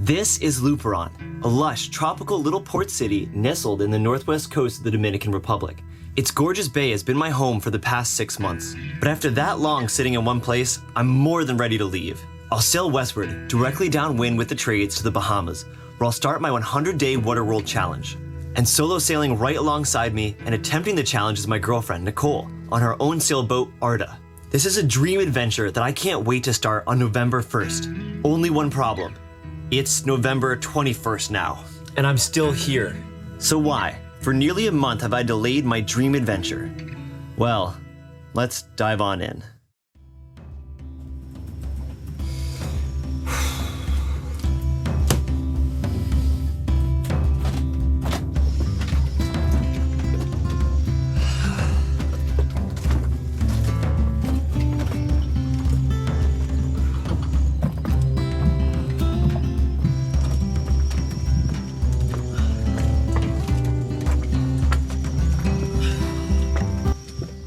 This is Luperon, a lush, tropical little port city nestled in the northwest coast of the Dominican Republic. Its gorgeous bay has been my home for the past 6 months. But after that long sitting in one place, I'm more than ready to leave. I'll sail westward, directly downwind with the trades to the Bahamas, where I'll start my 100-day Water World Challenge. And solo sailing right alongside me and attempting the challenge is my girlfriend, Nicole, on her own sailboat, Arda. This is a dream adventure that I can't wait to start on November 1st. Only one problem. It's November 21st now, and I'm still here. So why? For nearly a month have I delayed my dream adventure. Well, let's dive on in.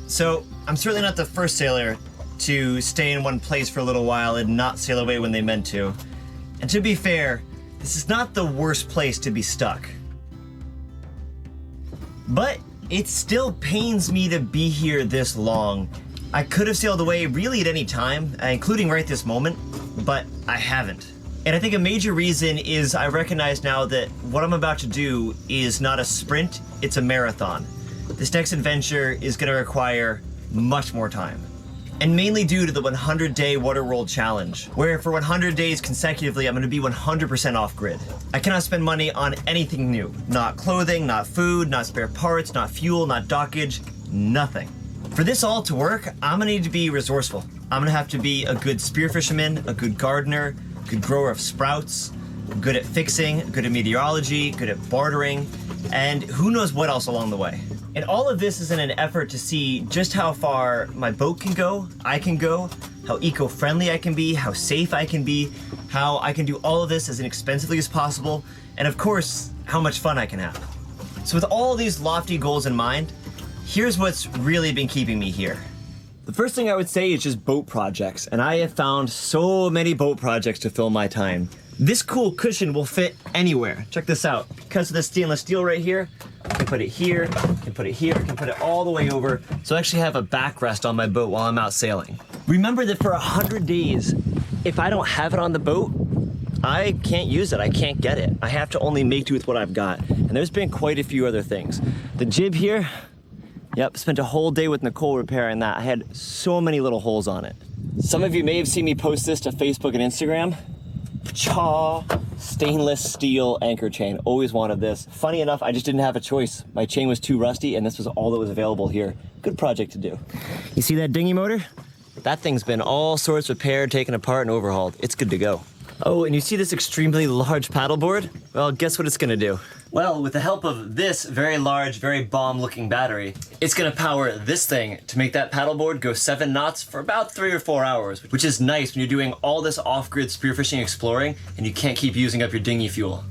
So, I'm certainly not the first sailor to stay in one place for a little while and not sail away when they meant to. And to be fair, this is not the worst place to be stuck. But it still pains me to be here this long. I could have sailed away really at any time, including right this moment, but I haven't. And I think a major reason is I recognize now that what I'm about to do is not a sprint, it's a marathon. This next adventure is going to require much more time. And mainly due to the 100-day Water World Challenge, where for 100 days consecutively, I'm going to be 100% off-grid. I cannot spend money on anything new. Not clothing, not food, not spare parts, not fuel, not dockage, nothing. For this all to work, I'm going to need to be resourceful. I'm going to have to be a good spear fisherman, a good gardener, a good grower of sprouts, good at fixing, good at meteorology, good at bartering, and who knows what else along the way. And all of this is in an effort to see just how far my boat can go, I can go, how eco-friendly I can be, how safe I can be, how I can do all of this as inexpensively as possible, and of course, how much fun I can have. So with all these lofty goals in mind, here's what's really been keeping me here. The first thing I would say is just boat projects, and I have found so many boat projects to fill my time. This cool cushion will fit anywhere. Check this out. Because of the stainless steel right here, I can put it here, I can put it here, I can put it all the way over. So I actually have a backrest on my boat while I'm out sailing. Remember that for 100 days, if I don't have it on the boat, I can't use it, I can't get it. I have to only make do with what I've got. And there's been quite a few other things. The jib here, yep, spent a whole day with Nicole repairing that. I had so many little holes on it. Some of you may have seen me post this to Facebook and Instagram. Cha! Stainless steel anchor chain. Always wanted this. Funny enough, I just didn't have a choice. My chain was too rusty and this was all that was available here. Good project to do. You see that dinghy motor? That thing's been all sorts repaired, taken apart, and overhauled. It's good to go. Oh, and you see this extremely large paddleboard? Well, guess what it's gonna do? Well, with the help of this very large, very bomb-looking battery, it's gonna power this thing to make that paddleboard go 7 knots for about 3 or 4 hours, which is nice when you're doing all this off-grid spearfishing exploring and you can't keep using up your dinghy fuel.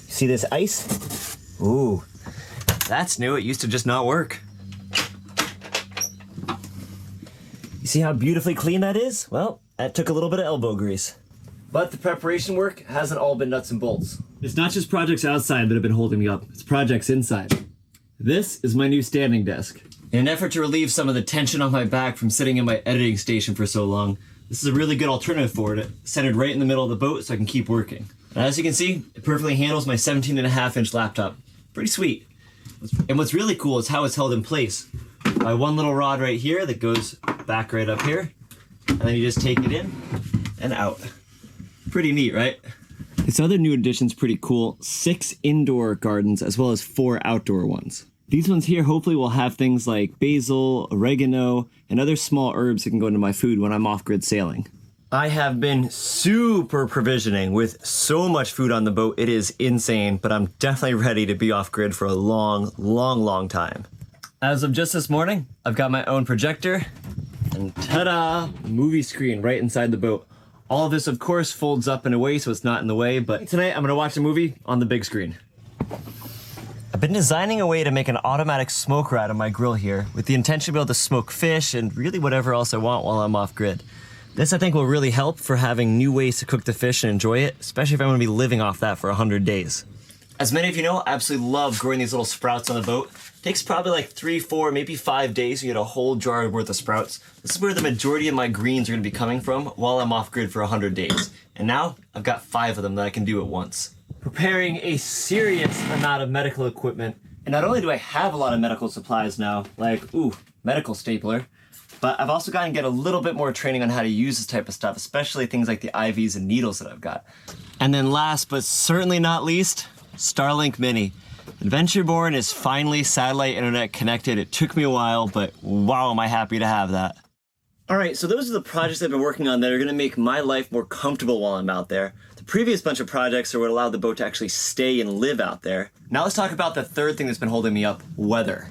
See this ice? Ooh, that's new. It used to just not work. You see how beautifully clean that is? Well, that took a little bit of elbow grease. But the preparation work hasn't all been nuts and bolts. It's not just projects outside that have been holding me up, it's projects inside. This is my new standing desk. In an effort to relieve some of the tension on my back from sitting in my editing station for so long, this is a really good alternative for it, centered right in the middle of the boat so I can keep working. And as you can see, it perfectly handles my 17.5-inch laptop. Pretty sweet. And what's really cool is how it's held in place. By one little rod right here that goes back right up here, and then you just take it in and out. Pretty neat, right? This other new addition's pretty cool. 6 indoor gardens as well as 4 outdoor ones. These ones here hopefully will have things like basil, oregano, and other small herbs that can go into my food when I'm off-grid sailing. I have been super provisioning with so much food on the boat, it is insane, but I'm definitely ready to be off-grid for a long time. As of just this morning, I've got my own projector, and ta-da, movie screen right inside the boat. All of this, of course, folds up and away so it's not in the way, but tonight I'm gonna watch a movie on the big screen. been designing a way to make an automatic smoker out of my grill here with the intention to be able to smoke fish and really whatever else I want while I'm off grid. This I think will really help for having new ways to cook the fish and enjoy it, especially if I'm going to be living off that for 100 days. As many of you know, I absolutely love growing these little sprouts on the boat. It takes probably like 3, 4, maybe 5 days to get a whole jar worth of sprouts. This is where the majority of my greens are going to be coming from while I'm off grid for 100 days. And now I've got 5 of them that I can do at once. Preparing a serious amount of medical equipment. And not only do I have a lot of medical supplies now, like, medical stapler, but I've also gotten to get a little bit more training on how to use this type of stuff, especially things like the IVs and needles that I've got. And then last, but certainly not least, Starlink Mini. Adventureborne is finally satellite internet connected. It took me a while, but wow, am I happy to have that. All right, so those are the projects I've been working on that are gonna make my life more comfortable while I'm out there. The previous bunch of projects are what allowed the boat to actually stay and live out there. Now let's talk about the third thing that's been holding me up, weather.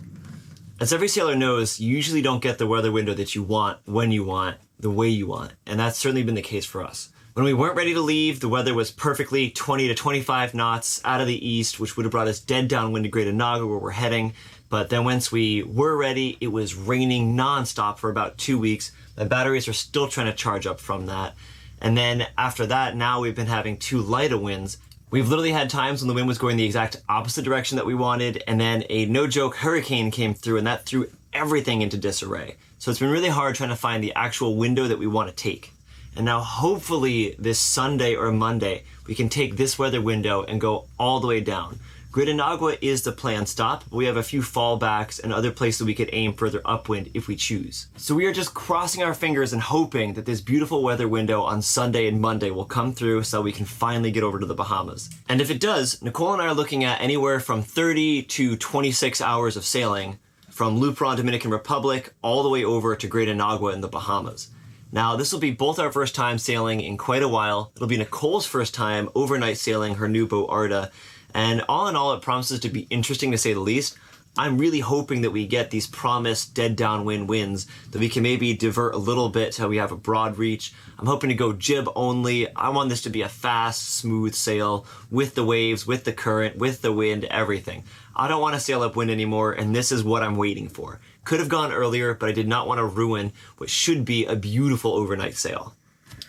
As every sailor knows, you usually don't get the weather window that you want, when you want, the way you want. And that's certainly been the case for us. When we weren't ready to leave, the weather was perfectly 20 to 25 knots out of the east, which would have brought us dead downwind to Great Onaga where we're heading. But then once we were ready, it was raining nonstop for about 2 weeks. The batteries are still trying to charge up from that. And then after that, now we've been having too light of winds. We've literally had times when the wind was going the exact opposite direction that we wanted, and then a no-joke hurricane came through, and that threw everything into disarray. So it's been really hard trying to find the actual window that we want to take. And now hopefully this Sunday or Monday, we can take this weather window and go all the way down. Great Onaga is the planned stop, but we have a few fallbacks and other places we could aim further upwind if we choose. So we are just crossing our fingers and hoping that this beautiful weather window on Sunday and Monday will come through so we can finally get over to the Bahamas. And if it does, Nicole and I are looking at anywhere from 30 to 26 hours of sailing from Luperon, Dominican Republic, all the way over to Great Onaga in the Bahamas. Now, this will be both our first time sailing in quite a while. It'll be Nicole's first time overnight sailing her new boat, Arda. And all in all, it promises to be interesting to say the least. I'm really hoping that we get these promised dead downwind winds, that we can maybe divert a little bit so we have a broad reach. I'm hoping to go jib only. I want this to be a fast, smooth sail with the waves, with the current, with the wind, everything. I don't want to sail upwind anymore, and this is what I'm waiting for. Could have gone earlier, but I did not want to ruin what should be a beautiful overnight sail.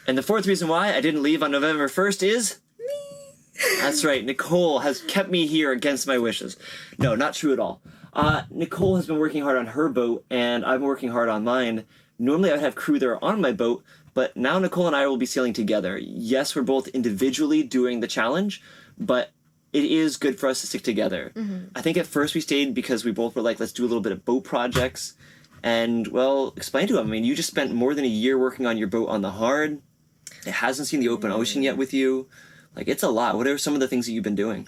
And the fourth reason why I didn't leave on November 1st is... That's right, Nicole has kept me here against my wishes. No, not true at all. Nicole has been working hard on her boat, and I've been working hard on mine. Normally I would have crew there on my boat, but now Nicole and I will be sailing together. Yes, we're both individually doing the challenge, but it is good for us to stick together. Mm-hmm. I think at first we stayed because we both were like, let's do a little bit of boat projects. And, well, explain to him. I mean, you just spent more than a year working on your boat on the hard. It hasn't seen the open ocean yet with you. Like, it's a lot. What are some of the things that you've been doing?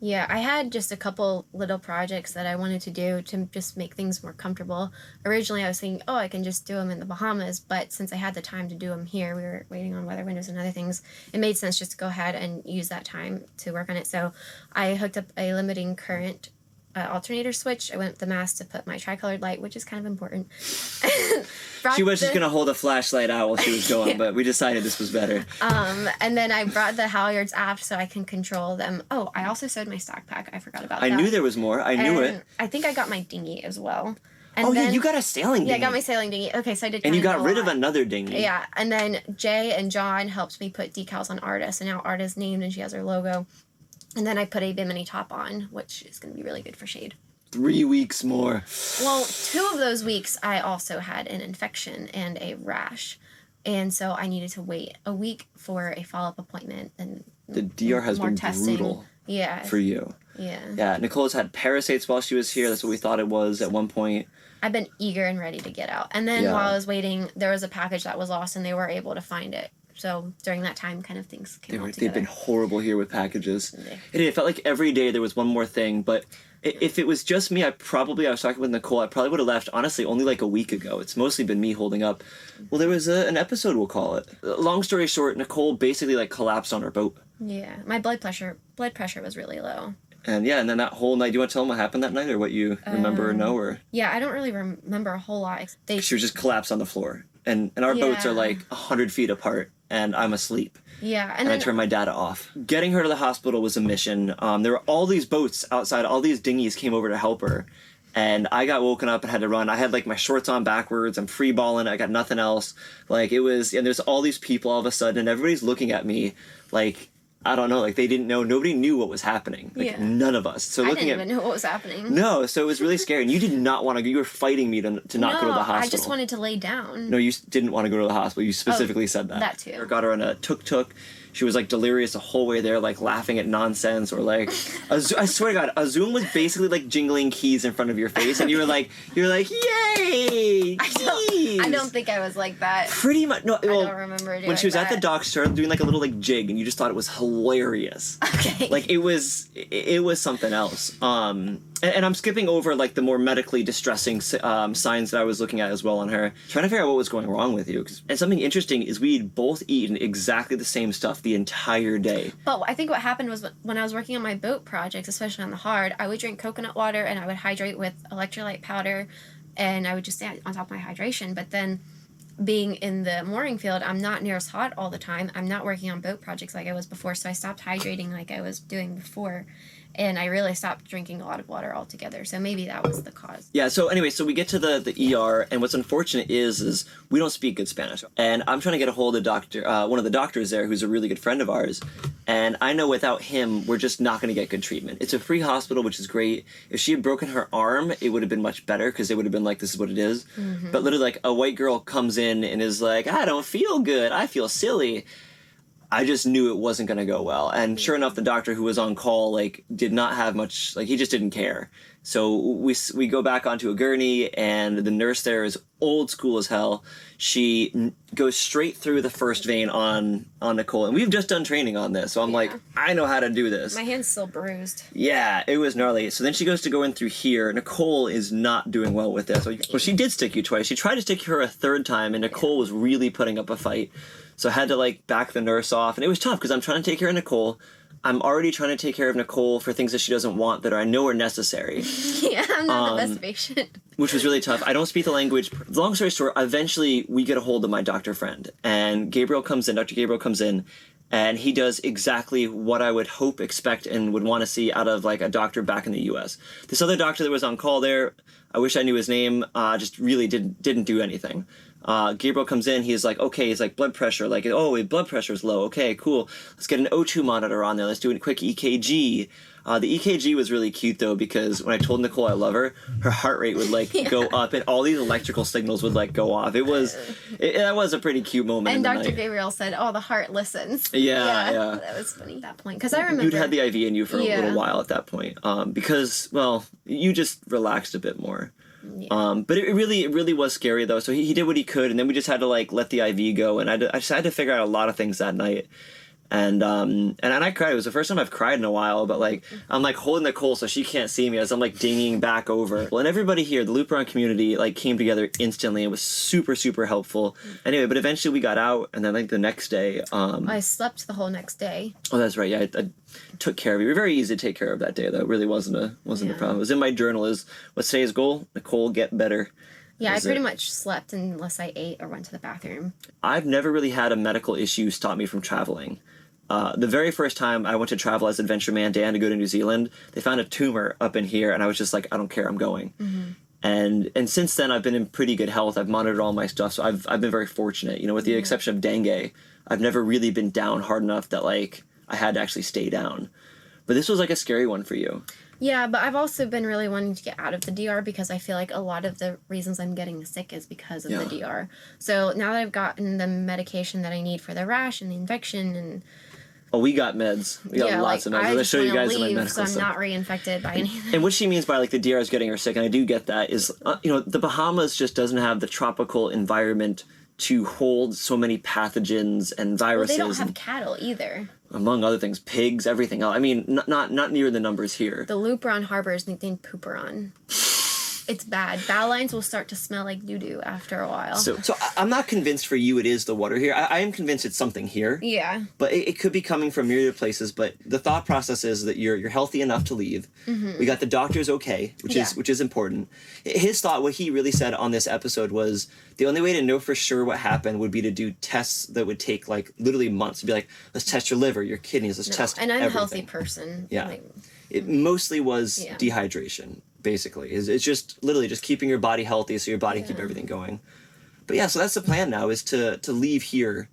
Yeah, I had just a couple little projects that I wanted to do to just make things more comfortable. Originally, I was thinking, I can just do them in the Bahamas, but since I had the time to do them here, we were waiting on weather windows and other things, it made sense just to go ahead and use that time to work on it. So I hooked up a limiting current alternator switch. I went with the mast to put my tricolored light, which is kind of important. She was just going to hold a flashlight out while she was going, yeah. But we decided this was better. And then I brought the halyards aft so I can control them. Oh, I also sewed my stock pack. I forgot about that. I knew there was more. I knew it. I think I got my dinghy as well. And yeah, you got a sailing dinghy. Yeah, I got my sailing dinghy. Okay, so I did. And you got rid of another dinghy. Yeah, and then Jay and John helped me put decals on Arda, so now Arda's named and she has her logo. And then I put a Bimini top on, which is going to be really good for shade. 3 weeks more. Well, 2 of those weeks I also had an infection and a rash. And so I needed to wait a week for a follow-up appointment. And the DR has been testing. Brutal yeah. for you. Yeah. Yeah, Nicole's had parasites while she was here. That's what we thought it was at one point. I've been eager and ready to get out. And then while I was waiting, there was a package that was lost and they were able to find it. So during that time, kind of things came out together. They've been horrible here with packages. It felt like every day there was one more thing. But if it was just me, I was talking with Nicole, I probably would have left, honestly, only like a week ago. It's mostly been me holding up. Well, there was an episode, we'll call it. Long story short, Nicole basically like collapsed on her boat. Yeah, my blood pressure was really low. And yeah, and then that whole night, do you want to tell them what happened that night or what you remember or know? Or yeah, I don't really remember a whole lot. She was just collapsed on the floor. And our boats are like 100 feet apart. and I'm asleep. Yeah, And I turned my data off. Getting her to the hospital was a mission. There were all these boats outside. All these dinghies came over to help her. And I got woken up and had to run. I had, like, my shorts on backwards. I'm free balling. I got nothing else. Like, it was... And there's all these people all of a sudden, and everybody's looking at me like... I don't know, like, they didn't know, nobody knew what was happening. Like, none of us. So I looking didn't even know what was happening. No, so it was really scary. And you did not want to go, you were fighting me to not go to the hospital. I just wanted to lay down. No, you didn't want to go to the hospital. You specifically said that. That too. I got her on a tuk-tuk. She was, like, delirious the whole way there, like, laughing at nonsense, or, like... I swear to God, a Zoom was basically, like, jingling keys in front of your face, and you were like, yay! I don't think I was like that. Pretty much. No, well, I don't remember doing when she was that. at the dock, she started doing, like, a little, like, jig, and you just thought it was hilarious. Okay. Like, it was something else. And I'm skipping over, like, the more medically distressing signs that I was looking at as well on her, trying to figure out what was going wrong with you. And something interesting is we'd both eaten exactly the same stuff the entire day. But I think what happened was when I was working on my boat projects, especially on the hard, I would drink coconut water and I would hydrate with electrolyte powder, and I would just stay on top of my hydration. But then being in the mooring field, I'm not near as hot all the time. I'm not working on boat projects like I was before, so I stopped hydrating like I was doing before. And I really stopped drinking a lot of water altogether. So maybe that was the cause. Yeah, so anyway, so we get to the ER, and what's unfortunate is we don't speak good Spanish. And I'm trying to get a hold of one of the doctors there, who's a really good friend of ours. And I know without him, we're just not going to get good treatment. It's a free hospital, which is great. If she had broken her arm, it would have been much better, because they would have been like, this is what it is. Mm-hmm. But literally, like, a white girl comes in and is like, I don't feel good. I feel silly. I just knew it wasn't going to go well. And sure enough, the doctor who was on call, like, did not have much, like, he just didn't care. So we go back onto a gurney, and the nurse there is old school as hell. She goes straight through the first vein on Nicole. And we've just done training on this. So I'm like, I know how to do this. My hand's still bruised. Yeah, it was gnarly. So then she goes to go in through here. Nicole is not doing well with this. Well, she did stick you twice. She tried to stick her a third time, and Nicole was really putting up a fight. So I had to, like, back the nurse off. And it was tough because I'm trying to take care of Nicole. I'm already trying to take care of Nicole for things that she doesn't want that I know are necessary. Yeah, I'm not the best patient. Which was really tough. I don't speak the language. Long story short, eventually we get a hold of my doctor friend. And Dr. Gabriel comes in, and he does exactly what I would hope, expect, and would want to see out of, like, a doctor back in the U.S. This other doctor that was on call there, I wish I knew his name, just really didn't do anything. Gabriel comes in, he's like, okay, he's like, blood pressure, like, oh, blood pressure is low, okay, cool, let's get an O2 monitor on there, let's do a quick EKG. The EKG was really cute, though, because when I told Nicole I love her, her heart rate would, like, go up, and all these electrical signals would, like, go off. That was a pretty cute moment. And in the Dr. night. Gabriel said, oh, the heart listens. Yeah. That was funny at that point, because I remember... You'd had the IV in you for a little while at that point, because, well, you just relaxed a bit more. Yeah. But it really was scary, though. So he did what he could, and then we just had to, like, let the IV go, and I just had to figure out a lot of things that night. And I cried. It was the first time I've cried in a while, but, like, I'm, like, holding Nicole so she can't see me as I'm, like, dinging back over. Well, and everybody here, the Luperon community, like, came together instantly. It was super, super helpful. Anyway, but eventually we got out, and then, like, the next day... I slept the whole next day. Oh, that's right. Yeah, I took care of you. You were very easy to take care of that day, though. It really wasn't a problem. It was in my journal is, what's today's goal? Nicole, get better. Yeah, I pretty much slept unless I ate or went to the bathroom. I've never really had a medical issue stop me from traveling. The very first time I went to travel as Adventureman Dan to go to New Zealand, they found a tumor up in here, and I was just like, I don't care, I'm going. Mm-hmm. And since then, I've been in pretty good health. I've monitored all my stuff, so I've been very fortunate. You know, with the exception of dengue, I've never really been down hard enough that, like, I had to actually stay down. But this was, like, a scary one for you. Yeah, but I've also been really wanting to get out of the DR because I feel like a lot of the reasons I'm getting sick is because of the DR. So now that I've gotten the medication that I need for the rash and the infection and... Oh, we got meds. We got lots of meds. I'll show you guys in my medical so I'm stuff. not reinfected by anything. And what she means by, like, the DR is getting her sick, and I do get that, is, you know, the Bahamas just doesn't have the tropical environment to hold so many pathogens and viruses. Well, they don't have cattle either. Among other things, pigs, everything else. I mean, not near the numbers here. The Luperon harbor is nicknamed Pooperon. It's bad. Bow lines will start to smell like doo-doo after a while. So I'm not convinced for you it is the water here. I am convinced it's something here. Yeah. But it could be coming from myriad places. But the thought process is that you're healthy enough to leave. Mm-hmm. We got the doctors okay, which is important. His thought, what he really said on this episode was the only way to know for sure what happened would be to do tests that would take like literally months. To be like, let's test your liver, your kidneys, let's test And I'm everything. a healthy person. Yeah. Like, it mostly was dehydration, basically. It's just literally just keeping your body healthy so your body can keep everything going. But yeah, so that's the plan now, is to leave here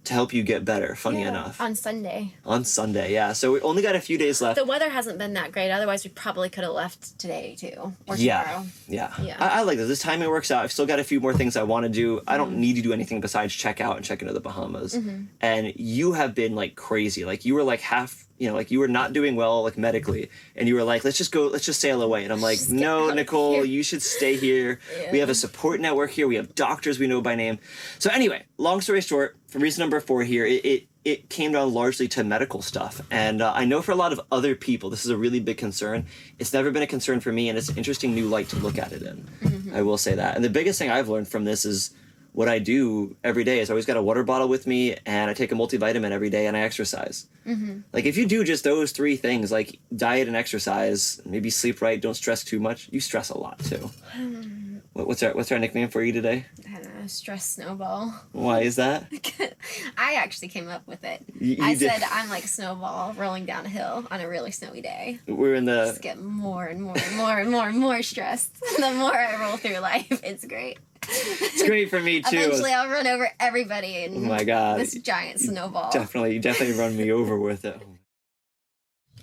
to help you get better, funny enough. On Sunday. On Sunday, yeah. So we only got a few days left. The weather hasn't been that great. Otherwise, we probably could have left today, too. Or tomorrow. Yeah. Yeah. I like this. This timing works out. I've still got a few more things I want to do. I don't need to do anything besides check out and check into the Bahamas. And you have been, like, crazy. Like, you were, like, half... You know, like, you were not doing well, like, medically. And you were like, let's just sail away. And I'm like, no, Nicole, you should stay here. Yeah. We have a support network here. We have doctors we know by name. So anyway, long story short, for reason number 4 here, it came down largely to medical stuff. And I know for a lot of other people, this is a really big concern. It's never been a concern for me, and it's an interesting new light to look at it in. I will say that. And the biggest thing I've learned from this is what I do every day is I always got a water bottle with me, and I take a multivitamin every day, and I exercise. Like, if you do just those 3 things, like diet and exercise, maybe sleep right, don't stress too much, you stress a lot too. What's our nickname for you today? I don't know, stress snowball. Why is that? I actually came up with it. You said I'm like a snowball rolling down a hill on a really snowy day. We're in the... Just get more and more and more and more and more stressed. The more I roll through life, it's great. It's great for me too. Eventually I'll run over everybody in oh my God. this giant snowball. You definitely run me over with it.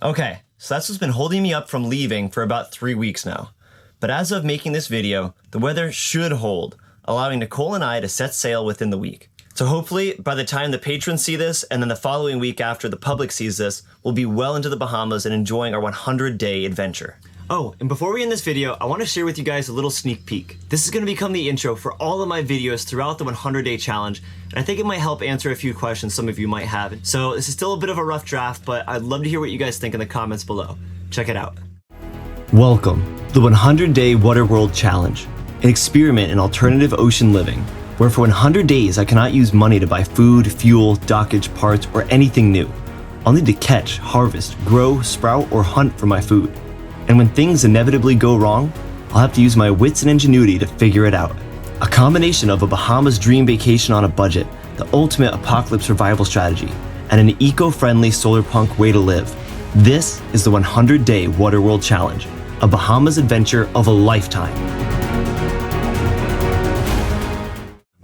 Okay, so that's what's been holding me up from leaving for about 3 weeks now. But as of making this video, the weather should hold, allowing Nicole and I to set sail within the week. So hopefully, by the time the patrons see this, and then the following week after the public sees this, we'll be well into the Bahamas and enjoying our 100-day adventure. Oh, and before we end this video, I want to share with you guys a little sneak peek. This is going to become the intro for all of my videos throughout the 100-day challenge, and I think it might help answer a few questions some of you might have. So this is still a bit of a rough draft, but I'd love to hear what you guys think in the comments below. Check it out. Welcome, the 100-day Waterworld Challenge, an experiment in alternative ocean living, where for 100 days I cannot use money to buy food, fuel, dockage, parts, or anything new. I'll need to catch, harvest, grow, sprout, or hunt for my food. And when things inevitably go wrong, I'll have to use my wits and ingenuity to figure it out. A combination of a Bahamas dream vacation on a budget, the ultimate apocalypse survival strategy, and an eco-friendly solar punk way to live. This is the 100-day Waterworld Challenge, a Bahamas adventure of a lifetime.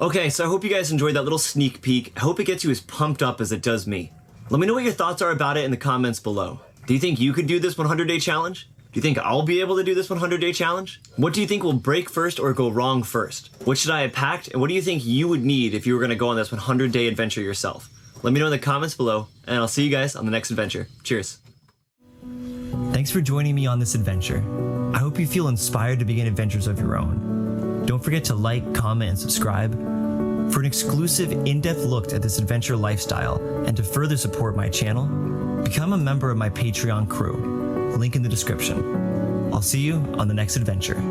Okay, so I hope you guys enjoyed that little sneak peek. I hope it gets you as pumped up as it does me. Let me know what your thoughts are about it in the comments below. Do you think you could do this 100-day challenge? Do you think I'll be able to do this 100-day challenge? What do you think will break first or go wrong first? What should I have packed, and what do you think you would need if you were going to go on this 100-day adventure yourself? Let me know in the comments below, and I'll see you guys on the next adventure. Cheers. Thanks for joining me on this adventure. I hope you feel inspired to begin adventures of your own. Don't forget to like, comment, and subscribe. For an exclusive, in-depth look at this adventure lifestyle, and to further support my channel, become a member of my Patreon crew. Link in the description. I'll see you on the next adventure.